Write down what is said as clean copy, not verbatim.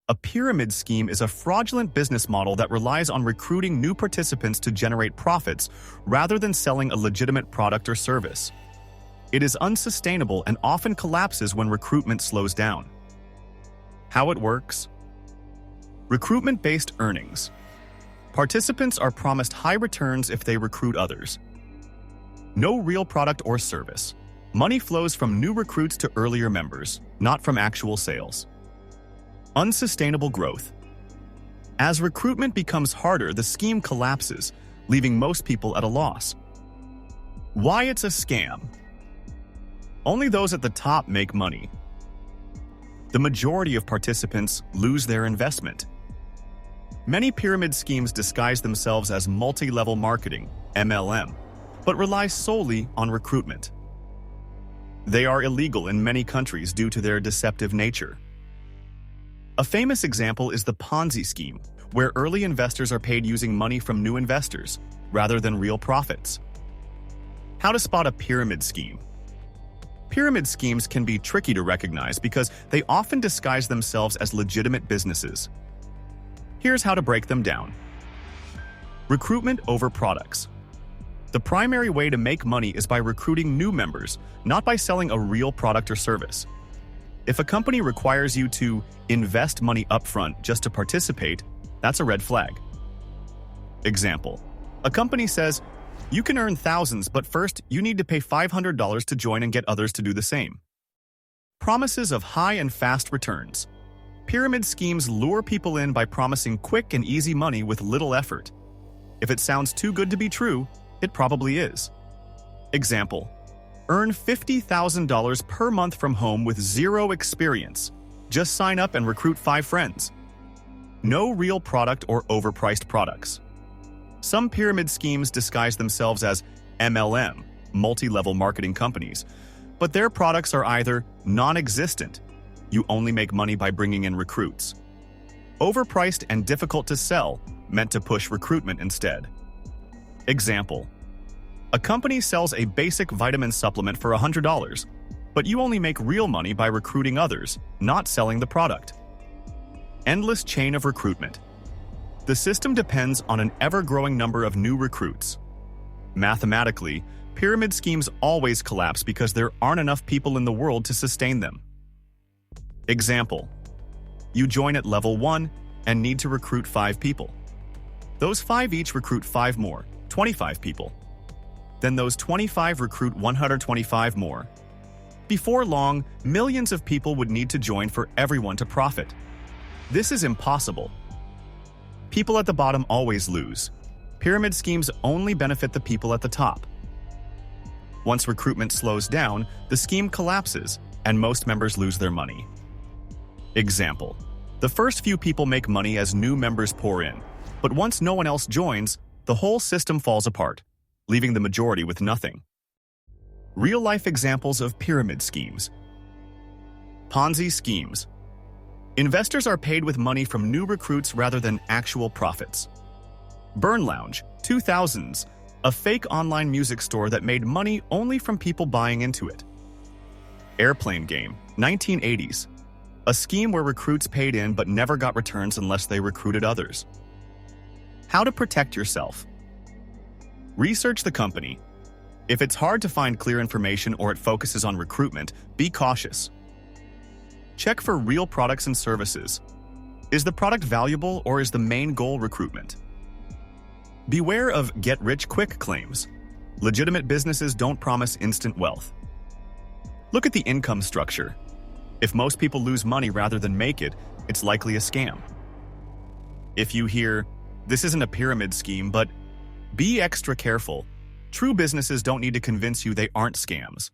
A pyramid scheme is a fraudulent business model that relies on recruiting new participants to generate profits rather than selling a legitimate product or service. It is unsustainable and often collapses when recruitment slows down. How it works? Recruitment-based earnings. Participants are promised high returns if they recruit others. No real product or service. Money flows from new recruits to earlier members, not from actual sales. Unsustainable growth. As recruitment becomes harder, the scheme collapses, leaving most people at a loss. Why it's a scam? Only those at the top make money. The majority of participants lose their investment. Many pyramid schemes disguise themselves as multi-level marketing, MLM, but rely solely on recruitment. They are illegal in many countries due to their deceptive nature. A famous example is the Ponzi scheme, where early investors are paid using money from new investors, rather than real profits. How to spot a pyramid scheme? Pyramid schemes can be tricky to recognize because they often disguise themselves as legitimate businesses. Here's how to break them down. Recruitment over products. The primary way to make money is by recruiting new members, not by selling a real product or service. If a company requires you to invest money upfront just to participate, that's a red flag. Example: a company says, you can earn thousands, but first you need to pay $500 to join and get others to do the same. Promises of high and fast returns. Pyramid schemes lure people in by promising quick and easy money with little effort. If it sounds too good to be true, it probably is. Example: earn $50,000 per month from home with zero experience. Just sign up and recruit 5 friends. No real product or overpriced products. Some pyramid schemes disguise themselves as MLM, multi-level marketing companies, but their products are either non-existent, you only make money by bringing in recruits, overpriced and difficult to sell, meant to push recruitment instead. Example: a company sells a basic vitamin supplement for $100, but you only make real money by recruiting others, not selling the product. Endless chain of recruitment. The system depends on an ever-growing number of new recruits. Mathematically, pyramid schemes always collapse because there aren't enough people in the world to sustain them. Example: you join at level 1 and need to recruit 5 people. Those 5 each recruit 5 more, 25 people. Then those 25 recruit 125 more. Before long, millions of people would need to join for everyone to profit. This is impossible. People at the bottom always lose. Pyramid schemes only benefit the people at the top. Once recruitment slows down, the scheme collapses, and most members lose their money. Example: the first few people make money as new members pour in, but once no one else joins, the whole system falls apart, leaving the majority with nothing. Real-life examples of pyramid schemes. Ponzi schemes. Investors are paid with money from new recruits rather than actual profits. Burn Lounge, 2000s, a fake online music store that made money only from people buying into it. Airplane Game, 1980s, a scheme where recruits paid in but never got returns unless they recruited others. How to protect yourself. Research the company. If it's hard to find clear information or it focuses on recruitment, be cautious. Check for real products and services. Is the product valuable or is the main goal recruitment? Beware of get-rich-quick claims. Legitimate businesses don't promise instant wealth. Look at the income structure. If most people lose money rather than make it, it's likely a scam. If you hear, "This isn't a pyramid scheme," but be extra careful. True businesses don't need to convince you they aren't scams.